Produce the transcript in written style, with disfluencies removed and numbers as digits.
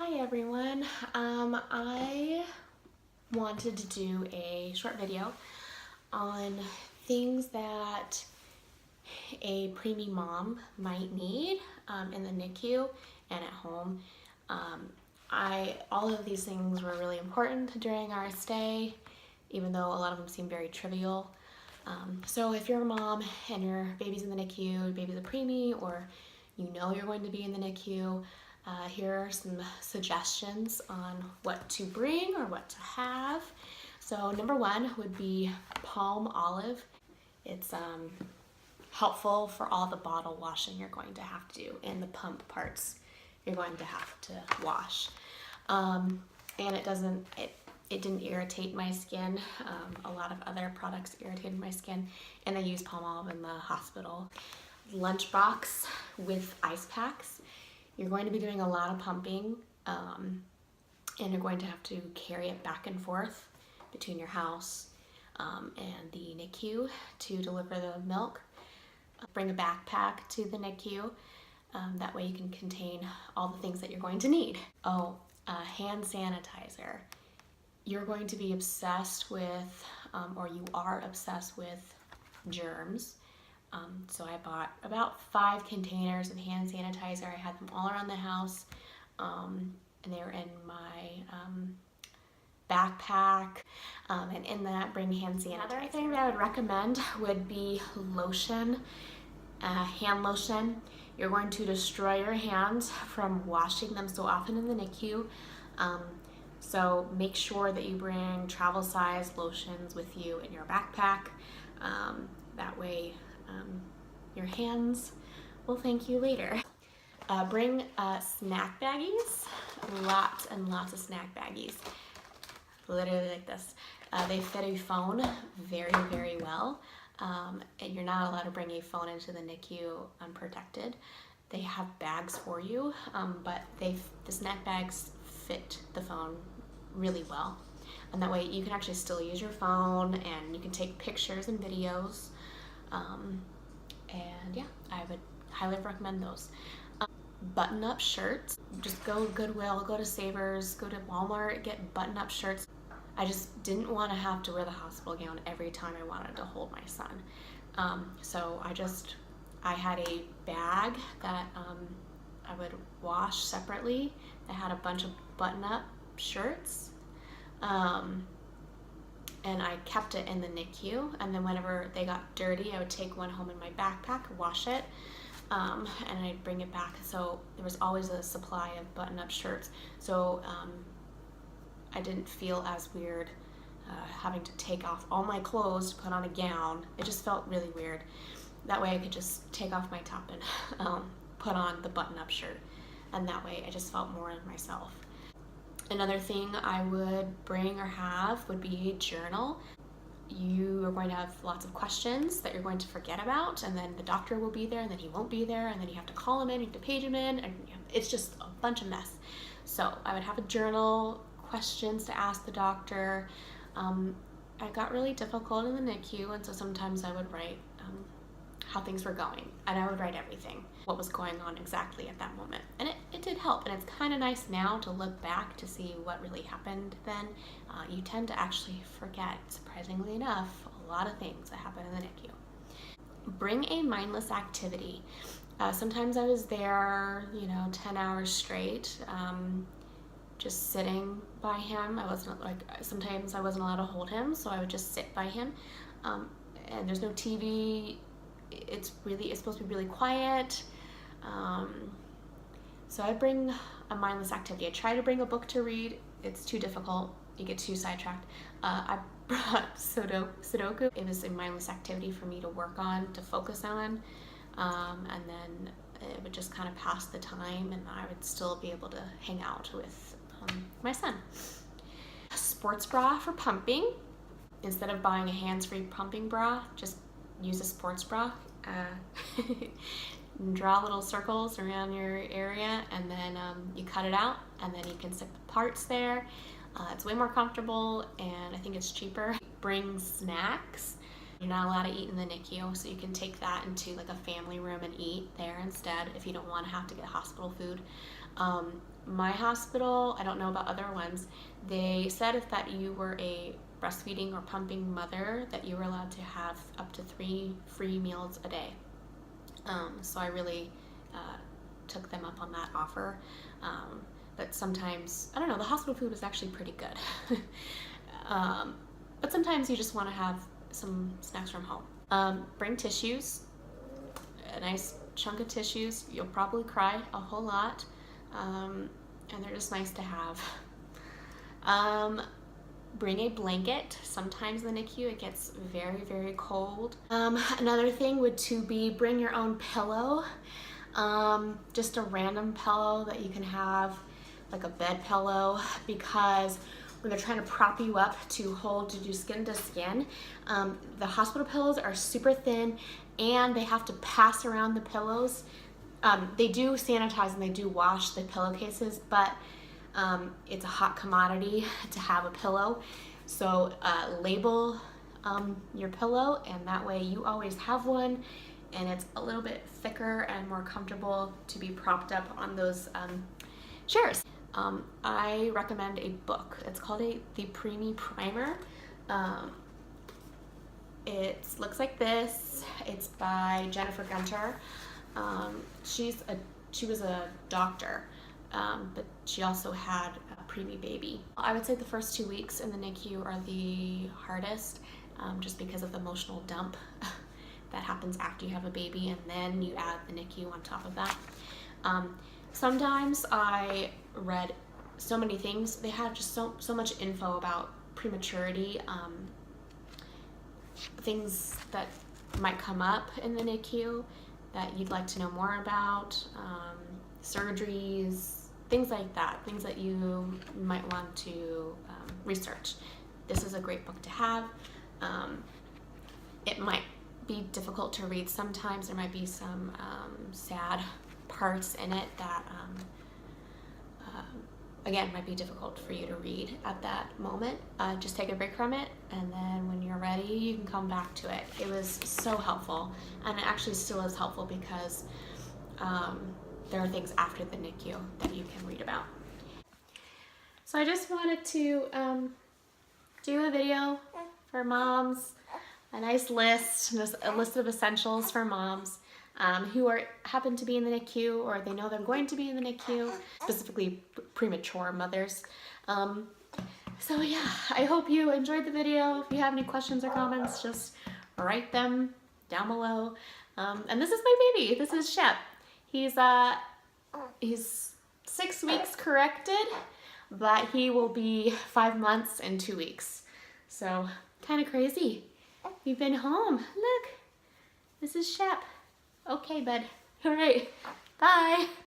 Hi everyone. I wanted to do a short video on things that a preemie mom might need in the NICU and at home. All of these things were really important during our stay, even though a lot of them seem very trivial. So if you're a mom and your baby's in the NICU, your baby's a preemie, or you know you're going to be in the NICU, here are some suggestions on what to bring or what to have. So number one would be palm olive. It's helpful for all the bottle washing you're going to have to do and the pump parts you're going to have to wash. And it didn't irritate my skin. A lot of other products irritated my skin, and I use palm olive in the hospital. Lunchbox with ice packs. You're going to be doing a lot of pumping, and you're going to have to carry it back and forth between your house and the NICU to deliver the milk. Bring a backpack to the NICU. That way you can contain all the things that you're going to need. Hand sanitizer. You're going to be obsessed with, or you are obsessed with germs. So I bought about 5 containers of hand sanitizer. I had them all around the house, and they were in my backpack, and in that, bring hand sanitizer. Another thing that I would recommend would be lotion, hand lotion. You're going to destroy your hands from washing them so often in the NICU. So make sure that you bring travel size lotions with you in your backpack. That way your hands will thank you later. Bring snack baggies, lots and lots of snack baggies, literally like this. They fit a phone very, very well. And you're not allowed to bring a phone into the NICU unprotected. They have bags for you, but the snack bags fit the phone really well. And that way you can actually still use your phone and you can take pictures and videos. And yeah, I would highly recommend those. Button-up shirts. Just go to Goodwill, go to Savers, go to Walmart, get button-up shirts. I just didn't want to have to wear the hospital gown every time I wanted to hold my son. So I had a bag that I would wash separately that had a bunch of button-up shirts. And I kept it in the NICU, and then whenever they got dirty, I would take one home in my backpack, wash it, and I'd bring it back. So there was always a supply of button-up shirts. So I didn't feel as weird having to take off all my clothes to put on a gown. It just felt really weird. That way I could just take off my top and put on the button-up shirt, and that way I just felt more of myself. Another thing I would bring or have would be a journal. You are going to have lots of questions that you're going to forget about, and then the doctor will be there, and then he won't be there, and then you have to call him in, you have to page him in, and it's just a bunch of mess. So I would have a journal, questions to ask the doctor. I got really difficult in the NICU, and so sometimes I would write how things were going, and I would write everything, what was going on exactly at that moment. And it did help, and it's kind of nice now to look back to see what really happened then. You tend to actually forget, surprisingly enough, a lot of things that happen in the NICU. Bring a mindless activity. Sometimes I was there, 10 hours straight, just sitting by him. Sometimes I wasn't allowed to hold him, so I would just sit by him. And there's no TV. It's supposed to be really quiet. So I bring a mindless activity. I try to bring a book to read. It's too difficult. You get too sidetracked. I brought Sudoku. It was a mindless activity for me to work on, to focus on, and then it would just kind of pass the time, and I would still be able to hang out with my son. A sports bra for pumping. Instead of buying a hands-free pumping bra, just use a sports bra. Draw little circles around your area, and then you cut it out, and then you can stick the parts there. It's way more comfortable, and I think it's cheaper. Bring snacks. You're not allowed to eat in the NICU, so you can take that into like a family room and eat there instead if you don't want to have to get hospital food. my hospital, I don't know about other ones, they said if that you were a breastfeeding or pumping mother that you were allowed to have up to 3 free meals a day. So I really took them up on that offer. But sometimes, I don't know, the hospital food was actually pretty good. But sometimes you just want to have some snacks from home. Bring tissues, a nice chunk of tissues. You'll probably cry a whole lot, and they're just nice to have. Bring a blanket. Sometimes in the NICU it gets very, very cold. Another thing would to be bring your own pillow. Just a random pillow that you can have, like a bed pillow, because when they're trying to prop you up to hold, to do skin to skin, the hospital pillows are super thin and they have to pass around the pillows. They do sanitize and they do wash the pillowcases, but it's a hot commodity to have a pillow. So label your pillow, and that way you always have one, and it's a little bit thicker and more comfortable to be propped up on those chairs. I recommend a book. It's called the PREEMIE Primer. It looks like this. It's by Jennifer Gunter. She was a doctor, but she also had a preemie baby. I would say the first 2 weeks in the NICU are the hardest, just because of the emotional dump that happens after you have a baby, and then you add the NICU on top of that. Sometimes I read so many things. They have just so much info about prematurity, things that might come up in the NICU that you'd like to know more about, surgeries, things like that, things that you might want to research. This is a great book to have. It might be difficult to read sometimes. There might be some sad parts in it that again might be difficult for you to read at that moment. Just take a break from it, and then when you're ready you can come back to it. It was so helpful, and it actually still is helpful because there are things after the NICU that you can read about. So I just wanted to do a video for moms, a nice list, a list of essentials for moms who happen to be in the NICU, or they know they're going to be in the NICU, specifically premature mothers. So yeah, I hope you enjoyed the video. If you have any questions or comments, just write them down below. And this is my baby. This is Shep. He's 6 weeks corrected, but he will be 5 months and 2 weeks. So kind of crazy. We've been home. Look, this is Shep. Okay, bud. All right. Bye.